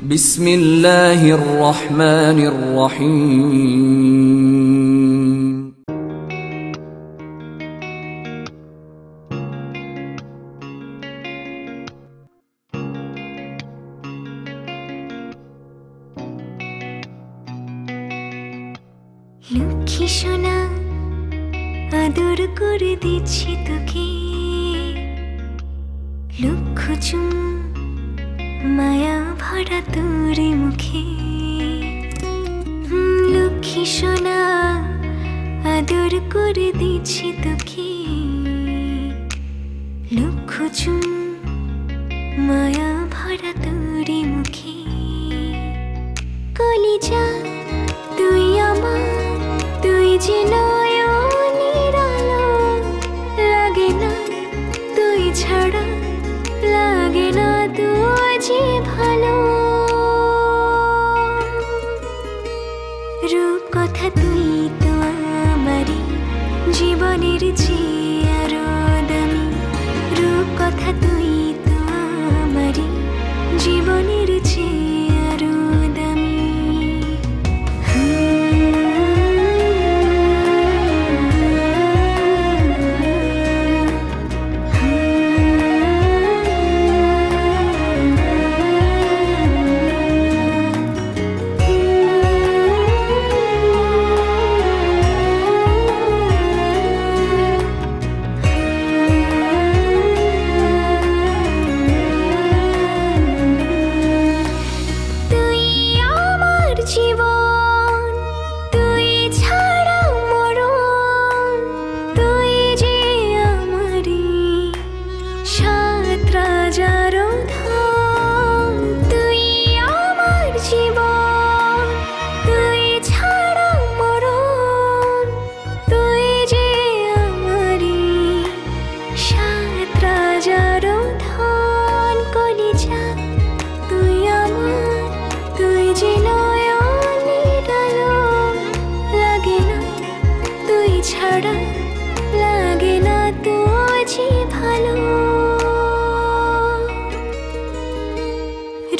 বিসমিল্লাহির রহমানির রহিম। লক্ষ্মী সোনা আদর করে দিচ্ছি তোকে, লক্ষ চুম মায়া ভরা তোর মুখে। লক্ষ্মী সোনা আদর করে দিচ্ছি তোকে, লক্ষ চুম মায়া ভরা তোর মুখে। কলিজা তুই আমার, তুই যে নয়নের আলো, লাগে না তুই ছাড়া, লাগে না তুই যে ভালো। রূপ কথা তুই তো আমারই জীবনের চেয়ে আরো দামি, রূপ কথা তুই তো আমারই জীবনের চেয়ে আরো দামি।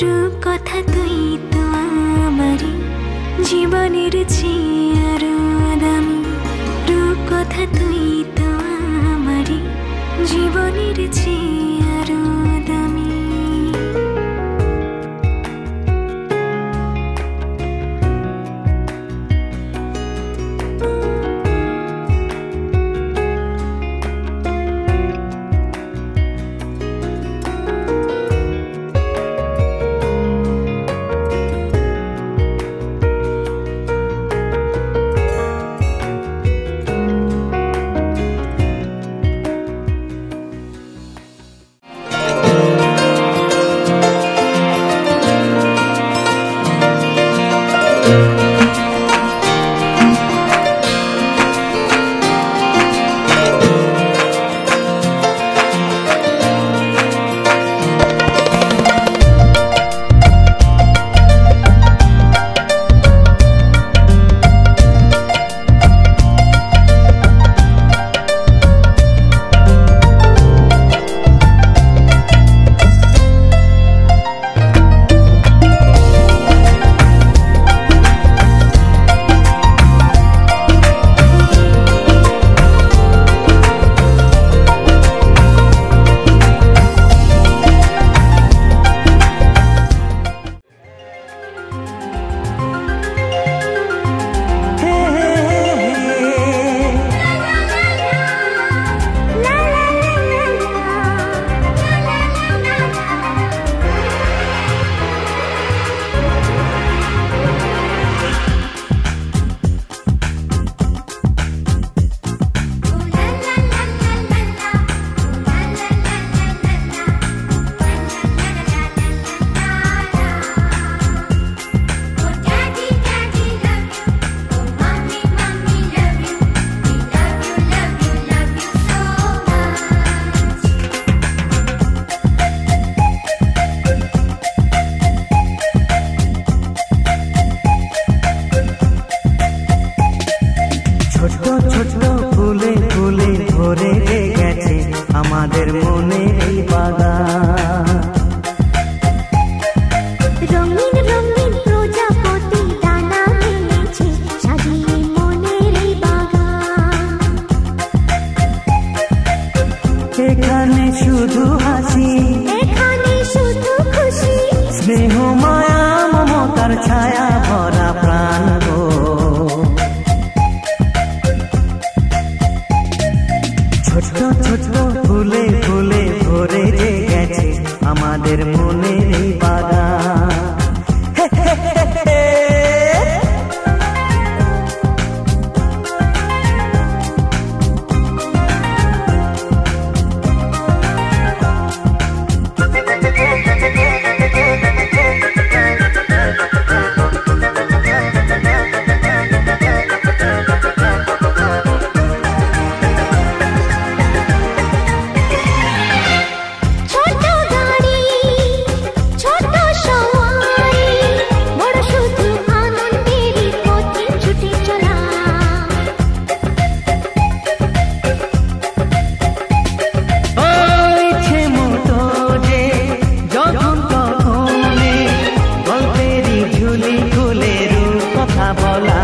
রূপ কথা তুই তো আমারই জীবনের চেয়ে আরো দামি, রূপ কথা তুই তো আমারই জীবনের চেয়ে আরো দামি। আমাদের মনে এই বাগান, রং রঙিন রঙিন প্রজাপতি ডানা মেলেছে সাজিয়ে মনের এই বাগান। এখানে শুধু হাসি, এখানে শুধু খুশি, স্নেহ মায়া মমতার ছায়া ভরা প্রাণ গো। ছোট ছোট ফুলে ফুলে ভরে যে গেছে আমাদের মনের এই বাগান। ছোট গাড়ি ছোট সওয়ারি, বড় শুধু আনন্দেরই পথে ছুটে চলা। ইচ্ছে মতো যে যখন তখনে গল্পেরই ঝুলি খুলে রূপ কথা বলা।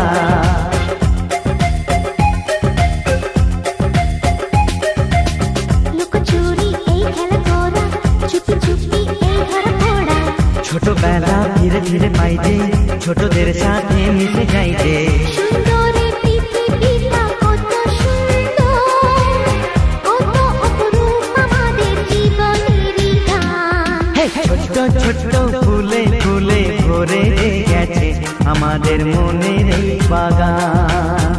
লুকোচুরি এই খেলা করা, চুপি চুপি এই ধরা পড়া। ছোটবেলা ধীরে ধীরে পাই যে ছোটদের সাথে মিশে যাই যে। সুন্দরে পৃথিবীটা কত সুন্দর, কত অপরূপ আমাদের জীবনেরই গান। ছোট ছোট ফুলে ফুলে ভরে গেছে আমাদের মনের এই বাগান।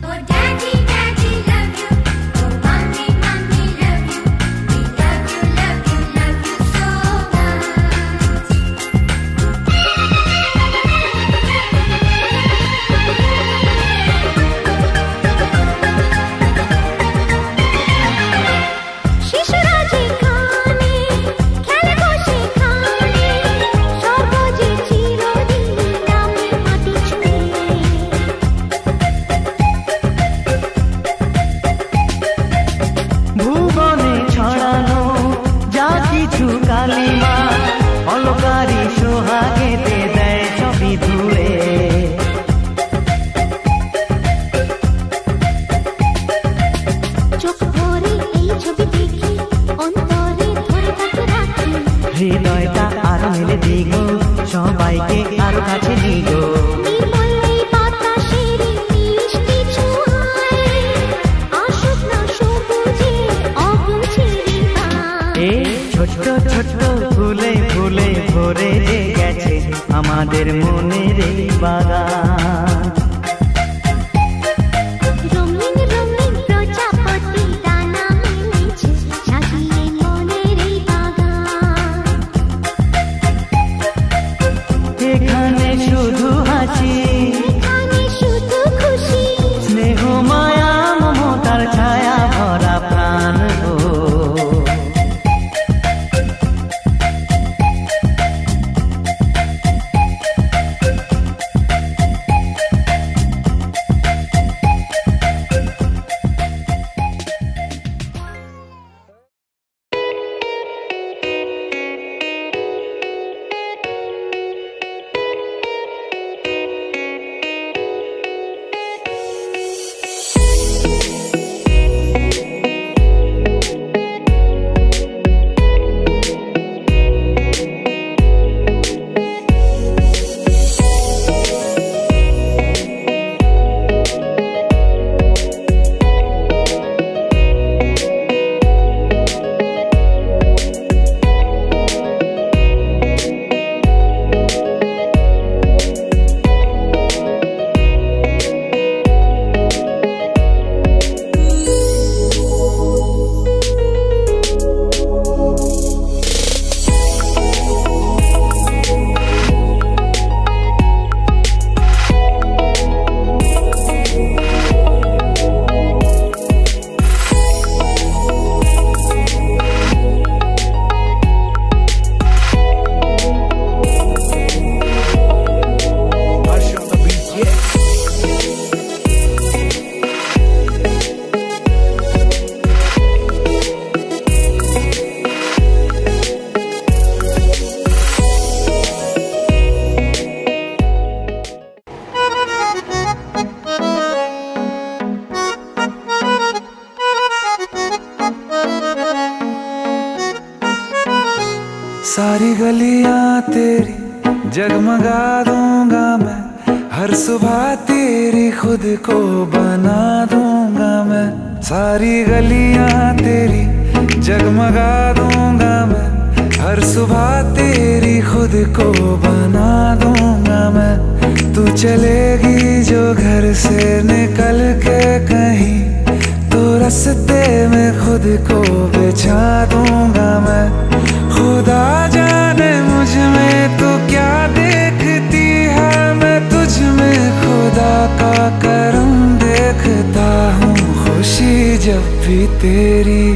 Oh daddy daddy love you, oh mommy mommy love you, we love you love you love you so much. শিশুরা যেখানে খেলে বসে খানে, স্বর্গ যে চিরদিন নামে মাটি ছুঁয়ে। ভুবনে ছড়ানো যা কিছু কালিমা অলকারি সোহাগেতে দেয় সবই ধুয়ে। চোখ ভরে এই ছবি দেখি, অন্তরে ধরে তাকে রাখি। হৃদয়টা আরো মেলে দিগো, সবাইকে আরো কাছে নিগো। নির্মল এই বাতাসের মিষ্টি ছোঁয়ায়, আসুক না সবুজে অবুঝেরই গান। এই ছোট ছোট ফুলে ফুলে ভরে গেছে আমাদের মনের এই বাগান। রঙিন রঙিন প্রজাপতি ডানা মেলেছে সাজিয়ে মনের এই বাগান। এখানে শুধু হাসি, এখানে শুধু খুশি, স্নেহ মায়া মমতার ছায়া ভরা প্রাণ গো। सारी गलियां तेरी जगमगा दूंगा मैं, हर सुबह तेरी खुद को बना दूंगा मैं। सारी गलियां तेरी जगमगा दूंगा मैं, हर सुबह तेरी खुद को बना दूंगा मैं। तू चलेगी जो घर से निकल के कहीं, तो रास्ते में खुद को बिछा दूंगा मैं। खुदा जाने मुझ में तू क्या देखती है, मैं तुझ में खुदा का करम देखता हूँ। खुशी जब भी तेरी,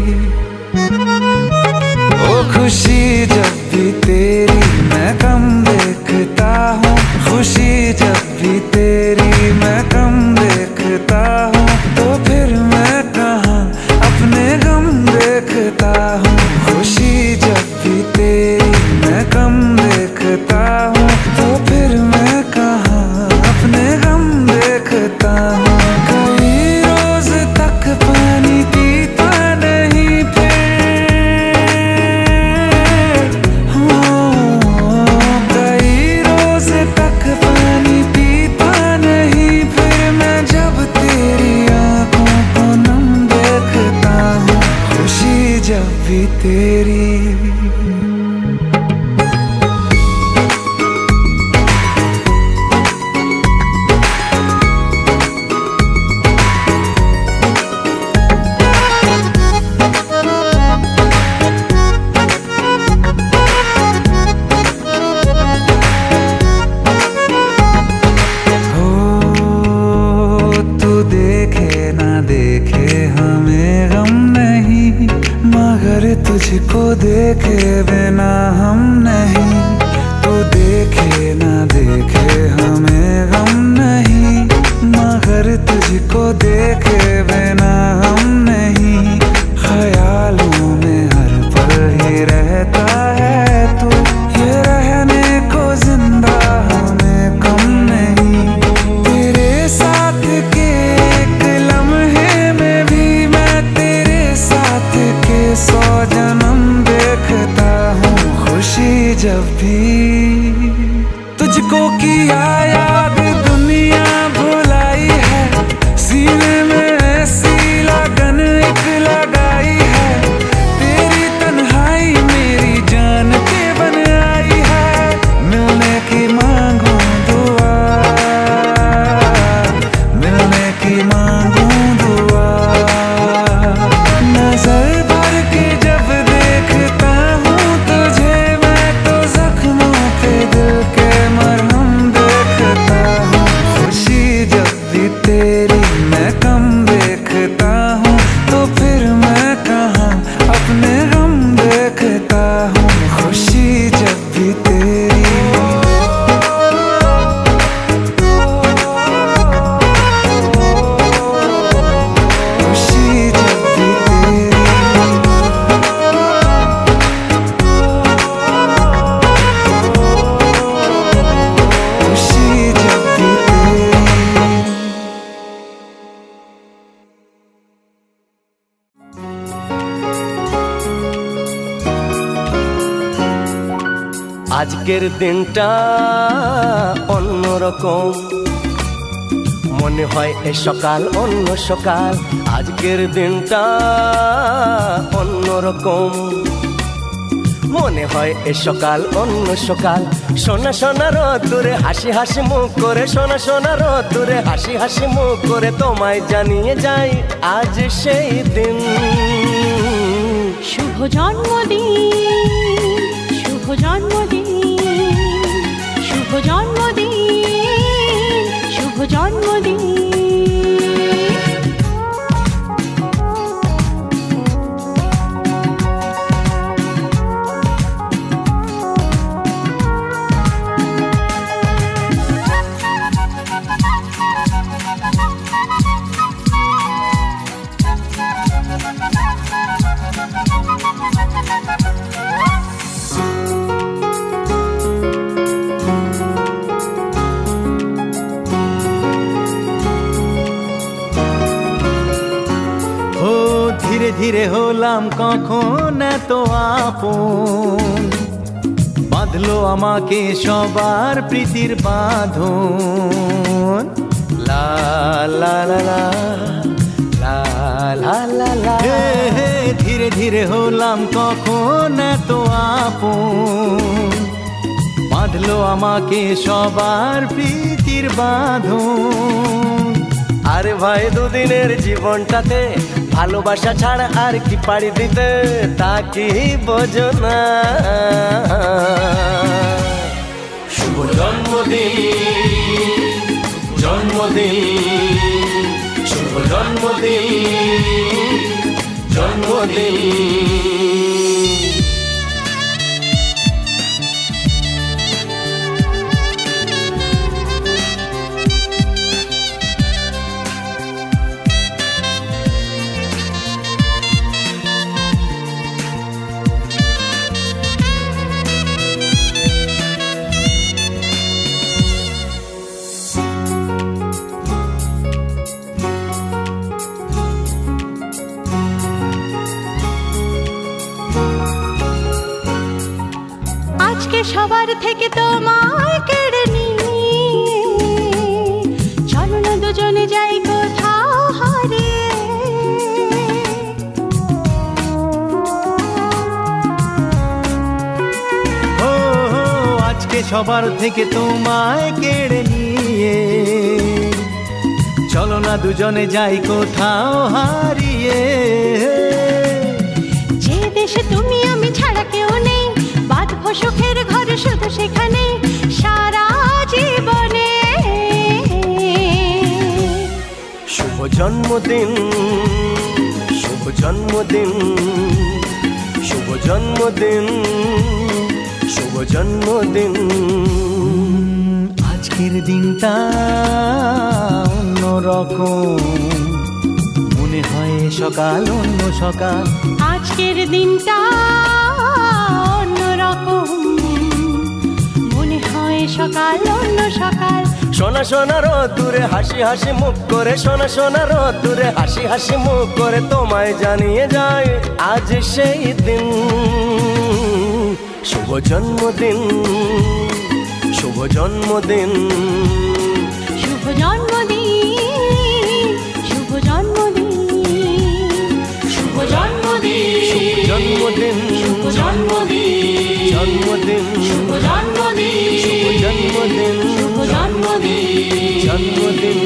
ओ खुशी जब भी तेरी मैं कम देखता हूँ। खुशी जब भी तेरी मैं कम देखता हूँ, तो फिर मैं कहाँ अपने गम देखता हूँ। खुशी जब भी तेरी मैं कम देखता हूँ, तो फिर मैं कहाँ अपने गम देखता हूँ। कई रोज तक पानी पीता नहीं फिर, कई रोज तक पानी पीता नहीं फिर, मैं जब तेरी आंखों को नम देखता हूँ। खुशी जब भी तेरी। तुझको देखे बिना हम नहीं, तू देखे ना देखे हमें गम नहीं, मगर तुझको देखे बिना हम नहीं। ख्यालों में हर पल ही रहता है तू, ये रहने को जिंदा हमें कम नहीं। तेरे साथ के एक लम्हे में भी मैं तेरे साथ के 100 जन्म देखता हूँ। खुशी जब भी तुझको किया याद दुनिया भुलाई है, सीने में ऐसी लगन एक लगाई है। तेरी तन्हाई मेरी जान के बन आई है, मिलने की मांगू दुआ, मिलने की मांगू दुआ। नजर भर के जब देखता हूँ तुझे, मैं तो जख्मों पे दिल के मरहम देखता हूँ। खुशी जब भी तेरी मैं कम देखता हूँ, तो फिर मैं कहाँ अपने गम देखता हूँ। खुशी जब भी तेरी। खुशी जब भी तेरी। खुशी जब भी तेरी। আজকের দিনটা অন্যরকম, মনে হয় এ সকাল অন্য সকাল। আজকের দিনটা অন্যরকম, মনে হয় এ সকাল অন্য সকাল। সোনা সোনা রোদ্দুরে হাসি হাসি মুখ করে, সোনা সোনা রোদ্দুরে হাসি হাসি মুখ করে তোমায় জানিয়ে যাই আজ সেই দিন। শুভ জন্মদিন, শুভ জন্মদিন, শুভ জন্মদিন, শুভ জন্মদিন। ধীরে ধীরে হলাম কখন এত আপন, বাঁধলো আমাকে সবার প্রীতির বাঁধন। লা লা লা লা লা লা লা লা। হে হে, ধীরে ধীরে হলাম কখন এত আপন, বাঁধলো আমাকে সবার প্রীতির বাঁধন। আরে ভাই দুদিনের জীবনটাতে ভালোবাসা ছাড়া আর কি পাড়ি দিতে, তা কি বোঝো না? শুভ জন্মদিন জন্মদিন, শুভ জন্মদিন জন্মদিন। আজকে সবার থেকে তোমায় কেড়ে নিয়ে চলো না দুজনে যাই কোথাও হারিয়ে। ও আজকে সবার থেকে তোমায় কেড়ে নিয়ে চলো না দুজনে যাই কোথাও হারিয়ে। যে দেশে তুমি আমি ছাড়া কেউ নেই, বাঁধবো সুখের ঘর শুধু সেখানে সারা জীবনে। শুভ জন্মদিন শুভ জন্মদিন, শুভ জন্মদিন শুভ জন্মদিন। আজকের দিনটা অন্যরকম, মনে হয় সকাল অন্য সকাল। আজকের দিনটা অন্যরকম, মনে হয় সকাল অন্য সকাল। সোনা সোনা রোদ্দুরে হাসি হাসি মুখ করে, সোনা সোনা রোদ্দুরে হাসি হাসি মুখ করে তোমায় জানিয়ে যায় আজ সেই দিন। শুভ জন্মদিন শুভ জন্মদিন, শুভ জন্মদিন শুভ জন্মদিন, শুভ জন্মদিন জন্মদিন শুভ জন্মদিন, জন্মদিন শুভ জন্মদিন শুভ জন্মদিন শুভ জন্মদিন। জন্মদিন।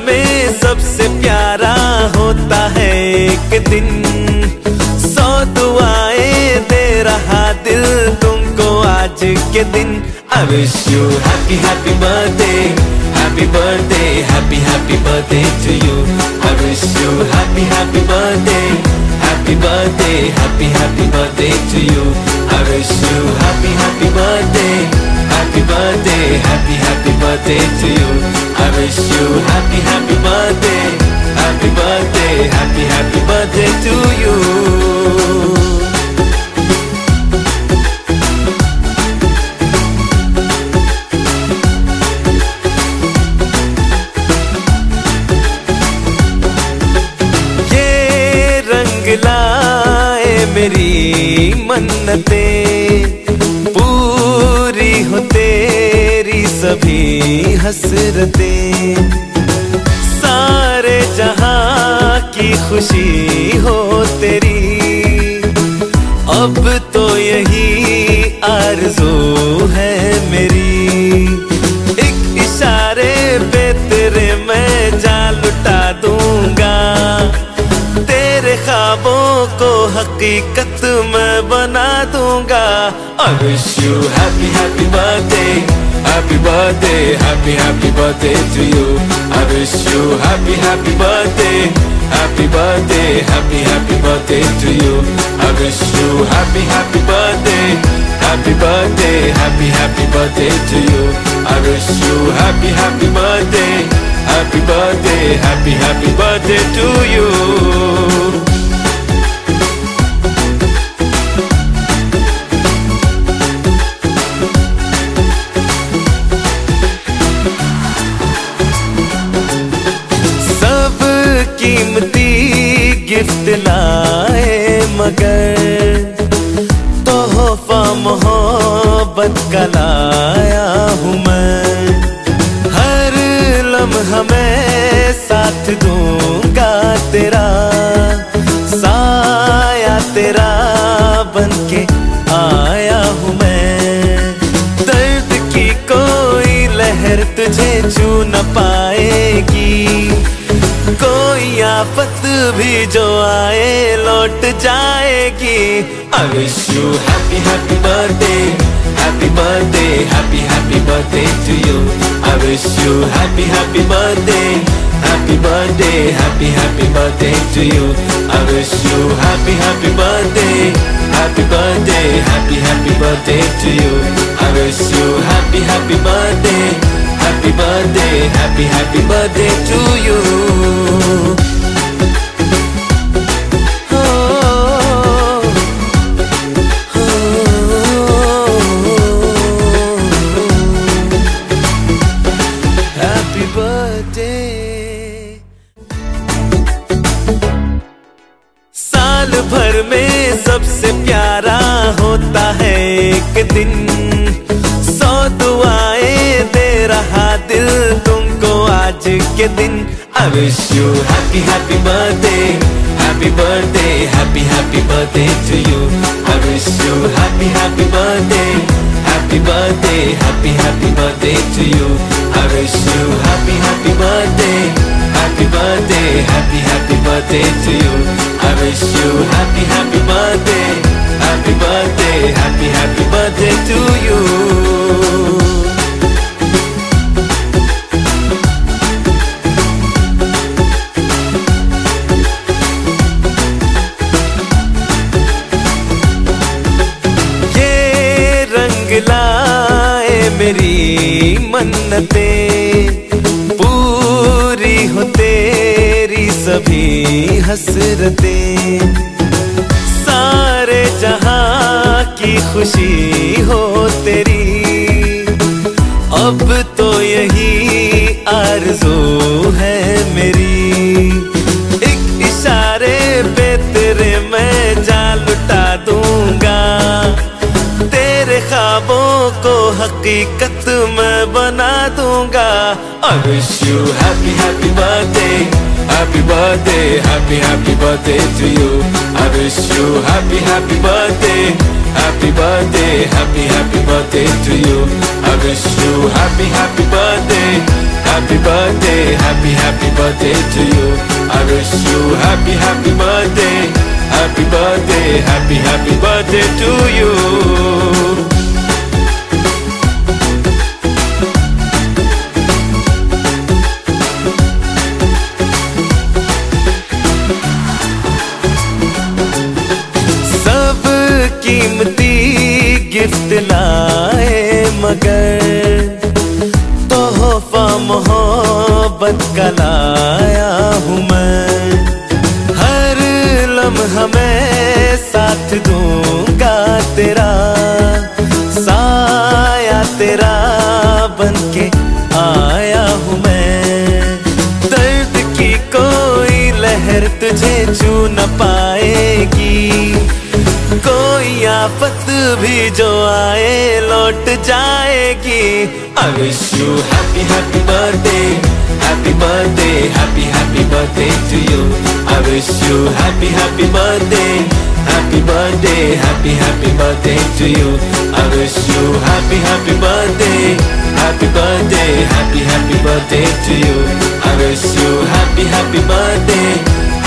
में सबसे प्यारा होता है एक दिन, 100 दुआएं दे रहा दिल तुमको आज के दिन। I wish you happy happy birthday, happy birthday, happy happy birthday to you. I wish you happy happy birthday, happy birthday, happy happy birthday to you. I wish you happy happy birthday, happy birthday, happy happy birthday to you. I wish you happy happy birthday, happy birthday, happy happy birthday to you. लाए मेरी मन्नतें, पूरी हो तेरी सभी हसरतें, सारे जहां की खुशी हो तेरी, अब तो यही आरज़ू है मेरी। एक इशारे पे तेरे मैं जान लुटा दूंगा, तेरे ख्वाबों को हकीकत मैं बना दूंगा। I wish you happy happy birthday, happy birthday, happy happy birthday to you. I wish you happy happy birthday, happy birthday, happy happy birthday to you. I wish you happy happy birthday, happy birthday, happy happy birthday to you. I wish you happy happy birthday, happy birthday, happy happy birthday to you. सब कीमती gift लाए मगर तोहफा मोहब्बत का लाया हूँ मैं, हर लम्हा मैं साथ दूंगा तेरा, साया तेरा बनके आया हूँ मैं। दर्द की कोई लहर तुझे छू न पाएगी, कोई आफत भी जो आए लौट जाएगी। I wish you happy happy birthday, happy birthday, happy happy birthday to you. I wish you happy happy birthday, happy birthday, happy happy birthday to you. I wish you happy happy birthday, happy birthday, happy happy birthday to you. I wish you happy happy birthday, happy birthday, happy happy birthday to you. साल भर में सबसे प्यारा होता है एक दिन, 100 दुआएं दे रहा दिल तुमको आज के दिन। I wish you happy happy birthday, happy birthday, happy happy birthday to you. I wish you happy happy birthday, happy birthday, happy happy birthday to you. I wish you happy happy birthday, happy birthday, happy happy birthday to you. I wish you happy happy birthday, happy birthday, happy happy birthday to you. लाए मेरी मन्नतें, पूरी हो तेरी सभी हसरतें, सारे जहां की खुशी हो तेरी, अब तो यही आरज़ू है मेरी। एक इशारे पे तेरे मैं जान लुटा दूंगा, तेरे ख्वाबों को हकीकत मैं बना दूंगा। I wish you happy happy birthday, happy birthday, happy happy birthday to you. I wish you happy happy birthday, happy birthday, happy happy birthday to you. I wish you happy happy birthday, happy birthday, happy happy कीमती gift लाए मगर तोहफा मोहब्बत का लाया हूँ मैं। हर लम्हा मैं साथ दूंगा तेरा, साया तेरा बनके आया हूँ मैं। दर्द की कोई लहर तुझे छू न पाएगी, कोई आफत भी जो आए लौट जाएगी। I wish you happy happy birthday, happy birthday, happy happy birthday to you. I wish you happy happy birthday, happy birthday, happy happy birthday to you. I wish you happy happy birthday, happy birthday, happy happy birthday to you. I wish you happy happy birthday,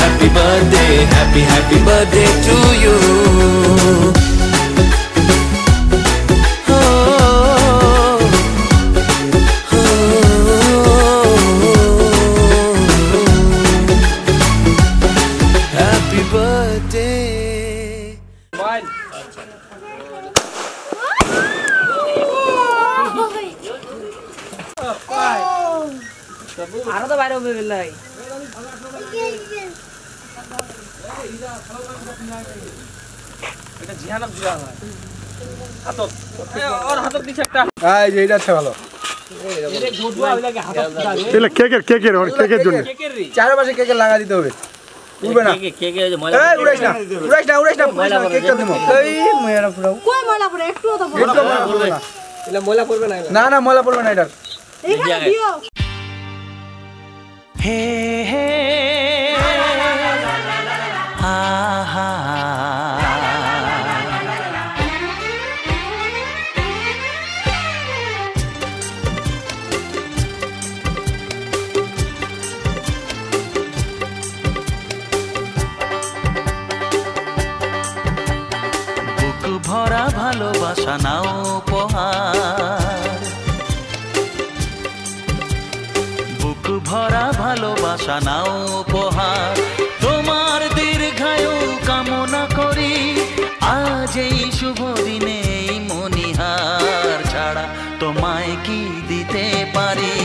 happy birthday, happy happy birthday to you. আরো তো বাইরে হবে বিল্লাই এটা জিহানাব জিয়া হয় হাতত আর হাতত দিছে একটা এই যে এটা আছে ভালো এই ঘুটুয়া লাগে হাতত তাহলে কেকের জন্য চারপাশে কেকে লাগা দিতে হবে উড়বে না কেকে যে ময়লা এই উড়াইস না কেকটা দিমু এই ময়লা পুরো কই ময়লা পড়ে একটু তো পড়বে না এলা ময়লা পড়বে না না ময়লা পড়বে না এটা এইখানে দিও हे हे हा हा বুক ভরা ভালোবাসা নাও উপহার, বুক ভরা ভালোবাসা নাও উপহার। তোমার দীর্ঘায়ু কামনা করি আজ এই শুভ দিনে এই মনিহার ছাড়া তোমায় কি দিতে পারি।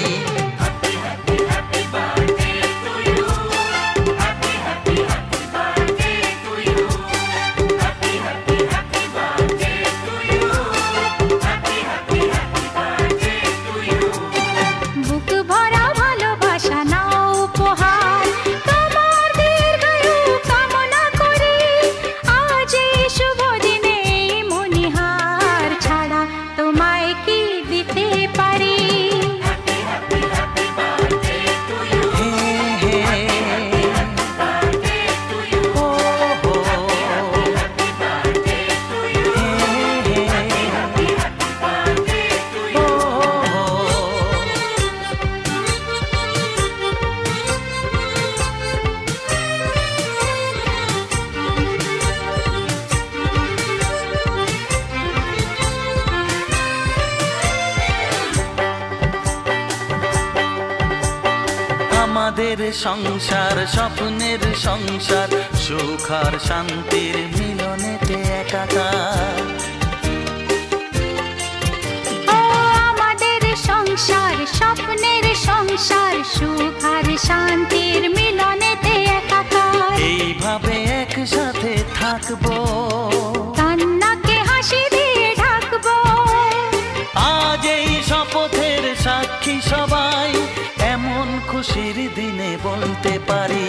আমাদের সংসার স্বপ্নের সংসার, সুখ আর শান্তির মিলনেতে একাকার। আমাদের সংসার স্বপ্নের সংসার, সুখ আর শান্তির মিলনেতে একাকার। এইভাবে একসাথে থাকবো, কান্নাকে হাসি দিয়ে ঢাকবো। আজ এই শপথের সাক্ষী সবাই, এমন খুশির দিনে বলতে পারি।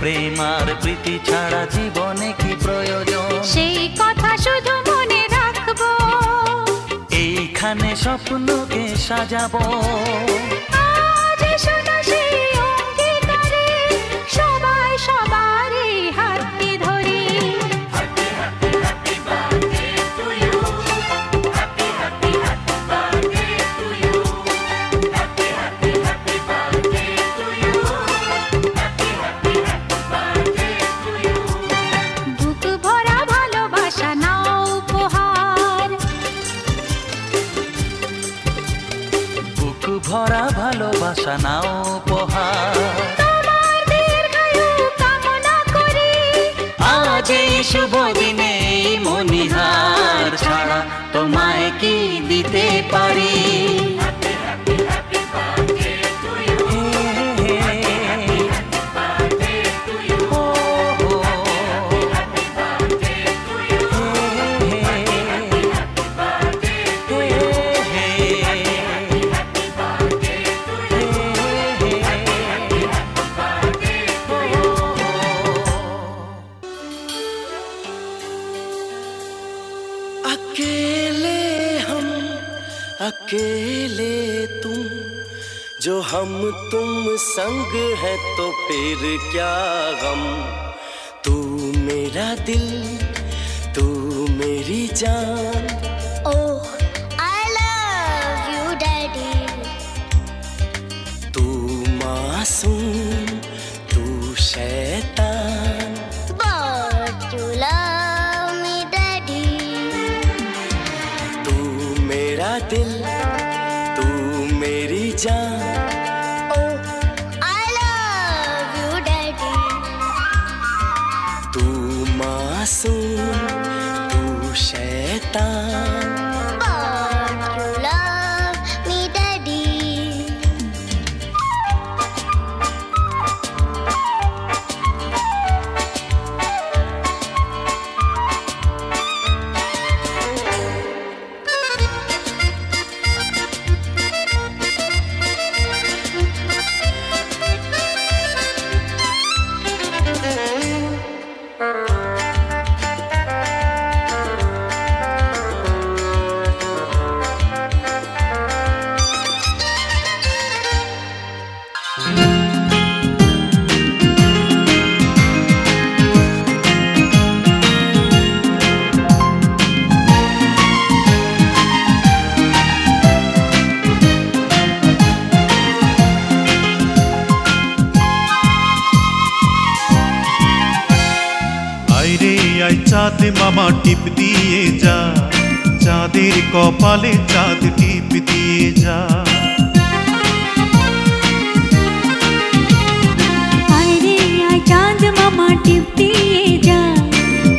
প্রেম আর প্রীতি ছাড়া জীবনে কি প্রয়োজন? সেই কথা শুধু মনে রাখবো, এইখানে স্বপ্নকে সাজাবো। আজ শোনো সেই অঙ্গীকারে, সবাই সবারই হাতটি ধরি। বুক ভরা ভালোবাসা নাও উপহার, বুক ভরা ভালোবাসা নাও উপহার। তোমার দীর্ঘায়ু কামনা করি। আজ এই শুভ দিনে মনিহার ছাড়া তোমায় কি দিতে পারি? अकेले हम अकेले तुम, जो हम तुम संग है तो फिर क्या गम। तू मेरा दिल, तू मेरी जान। Oh, I love you, Daddy. तू मासूम, तू शैतान। But you love me, Daddy. तू मेरा दिल, तू मेरी जान। Oh, I love you, Daddy. तू मासूम, तू शैतान। But you love me, Daddy. আইরে আই চাঁদ মামা টিপ দিয়ে যা, চাঁদের কপালে চাঁদ টিপ দিয়ে যা। আরে আয় চাঁদ মামা টিপ দিয়ে যা,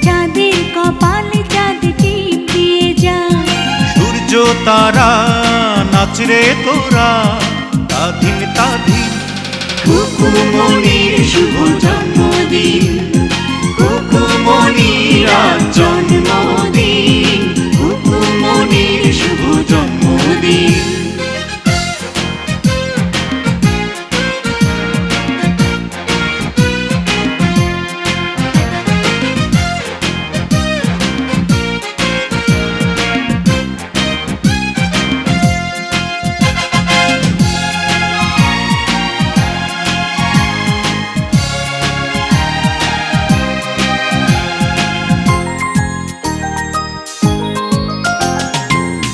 চাঁদের কপালে চাঁদ টিপ দিয়ে যা। সূর্য তারা নাচরে তোরা, তাধিন তাধিন। খুকুমনির শুভ জন্মদিন, খুকুমনির আজ জন্মদিন, খুকুমনির শুভ জন্মদিন।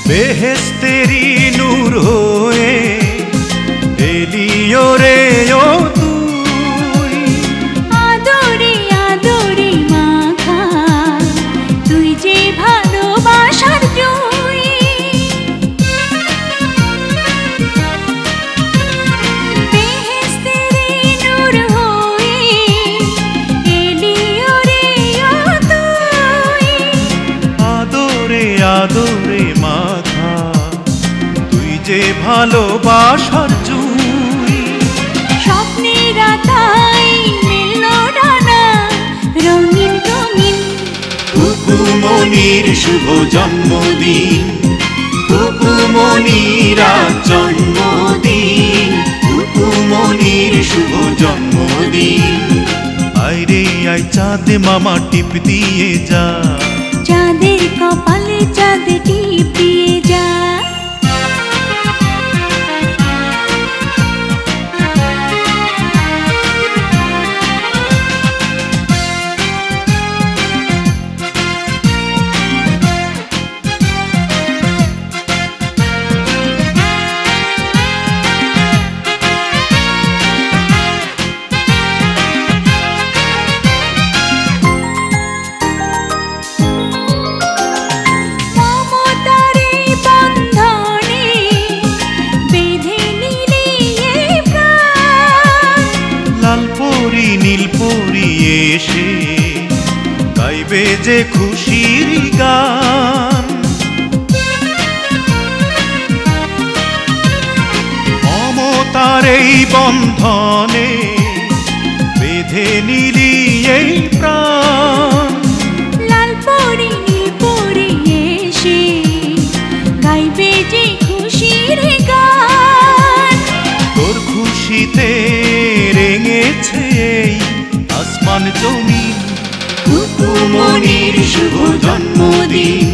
বেহেশতেরি নূর হয়ে এলিও রে ও তুই। আদরে আদরে মাখা তুই যে ভালোবাসার জয়। বেহেশতেরি নূর হয়ে এলিও রে ও তুই। আদরে আদরে মাখা তুই যে ভালোবাসার জুই। স্বপ্নের আকাই মেলল ডানা, রঙিন রঙিন। খুকুমনির শুভ জন্মদিন, খুকুমনির আজ জন্মদিন, খুকুমনির শুভ জন্মদিন। চাঁদ মামা টিপ দিয়ে যা, চাঁদের কপালে চাঁদ টিপ দিয়ে যা। এসে গাইবে যে খুশির গান, মমতার এই বন্ধনে বেঁধে নিলি এই প্রাণ। লাল পরি নীল পরি এসে গাইবে যে খুশির গান, তোর খুশিতে রেঙেছে এই আসমান জমিন। কুকুমনির শুভ জন্মদিন,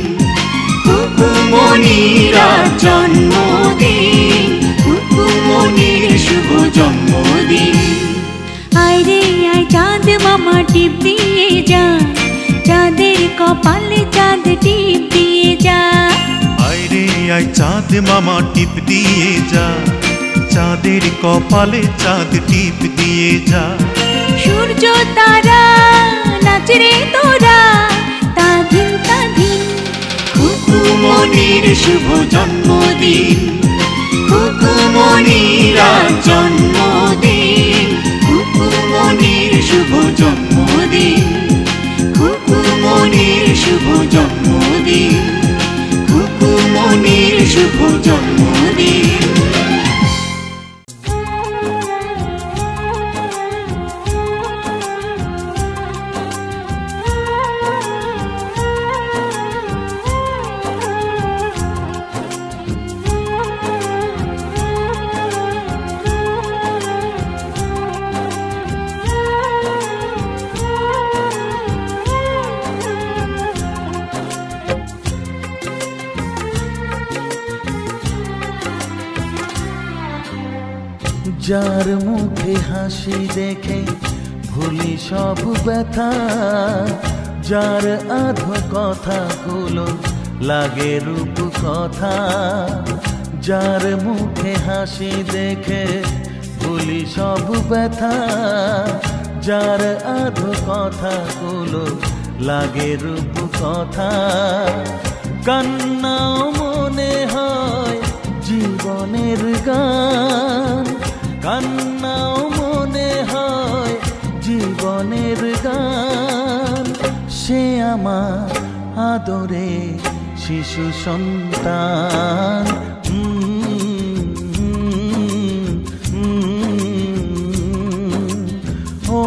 কুকুমনির জন্মদিন, কুকুমনির শুভ জন্মদিন। আয় রে আয় চাঁদ মামা টিপ দিয়ে যা, চাঁদের কপালে চাঁদ টিপ দিয়ে যা। আয় রে আয় চাঁদ মামা টিপ দিয়ে যা, চাঁদের কপালে চাঁদ টিপ দিয়ে যা। সূর্য তারা নাচরে তোরা তাধিন তাধিন, কুকুমনির শুভ জন্মদিন, কুকুমনির জন্মদিন, কুকুমনির শুভ জন্মদিন, কুকুমনির শুভ জন্মদিন, কুকুমনির শুভ জন্মদিন। যার মুখে হাসি দেখে ভুলি সব ব্যথা, যার আধো কথাগুলো লাগে রূপ কথা, যার মুখে হাসি দেখে ভুলি সব ব্যথা, যার আধো কথাগুলো লাগে রূপ কথা। কান্নাও মনে হয় জীবনের গান, কান্নাও মনে হয় জীবনের গান। সে আমার আদরে শিশু সন্তান, ও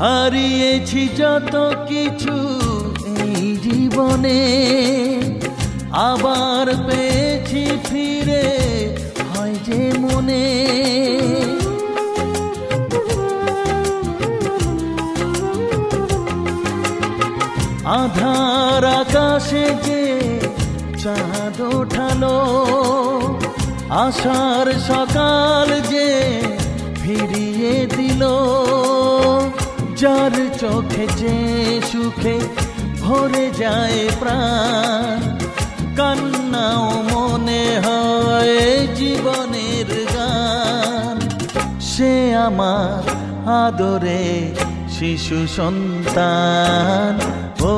হারিয়েছি যত কিছু এই জীবনে, আবার পেয়েছি ফিরে হয় যে মনে। আধার আকাশে যে চাঁদ ওঠালো, আশার সকাল যে ফিরিয়ে দিল, যার চোখে যে সুখে ভরে যায় প্রাণ, কান্নাও মনে হয় জীবনের গান। সে আমার আদরে শিশু সন্তান, ও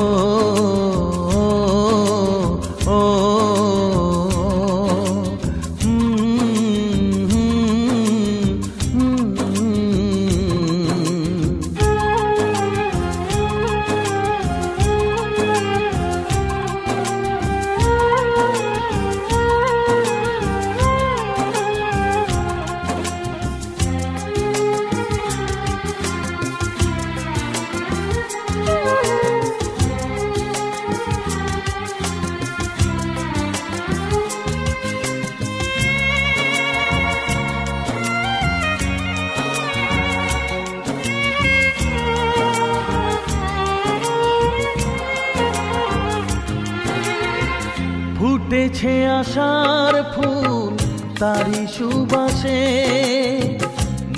ফুটেছে আশার ফুল তারি সুবাসে,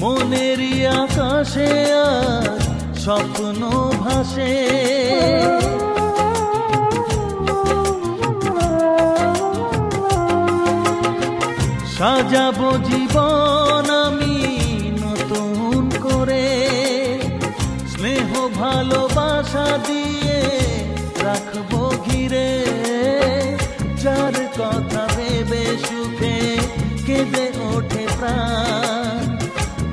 মনেরই আকাশে আজ স্বপ্ন ভাসে। সাজাবো জীবন আমি নতুন করে, স্নেহ ভালোবাসা দিয়ে রাখবো ঘিরে। যার কথা ভেবে সুখে কেঁদে ওঠে প্রাণ,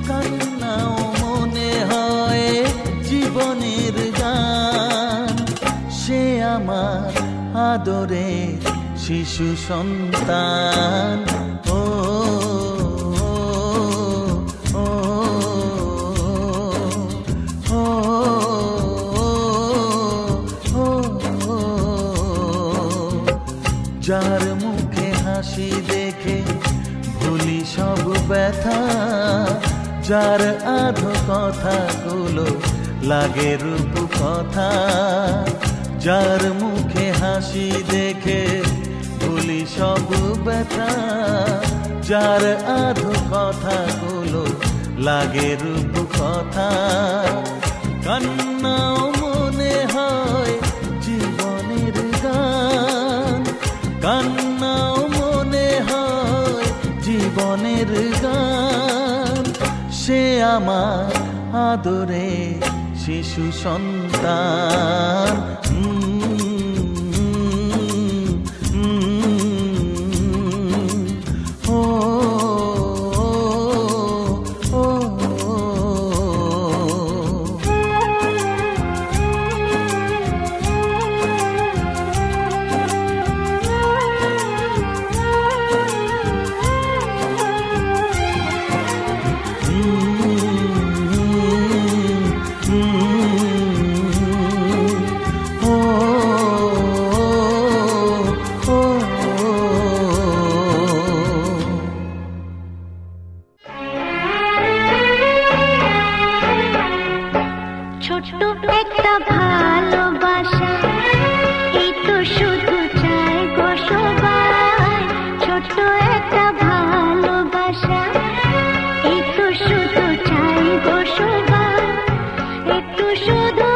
কান্নাও মনে হয় জীবনের গান। সে আমার আদরে শিশু সন্তান। ও ও ও ও, যার মুখে হাসি দেখে ভুলি সব ব্যথা, যার আধো কথাগুলো লাগে রূপ কথা। যার মুখে হাসি দেখে ভুলি সব ব্যথা, যার আধো কথাগুলো লাগে রূপ কথা। কান্নাও মনে হয় জীবনের গান, কান্নাও মনে হয় জীবনের গান। সে আমার আদরে শিশু সন্তান। ও ও ছোট্ট একটা ভালোবাসা, এই তো শুধু চাই গো সবাই। ছোট্ট একটা ভালোবাসা, এই তো শুধু চাই গো সবাই। একটু শুধু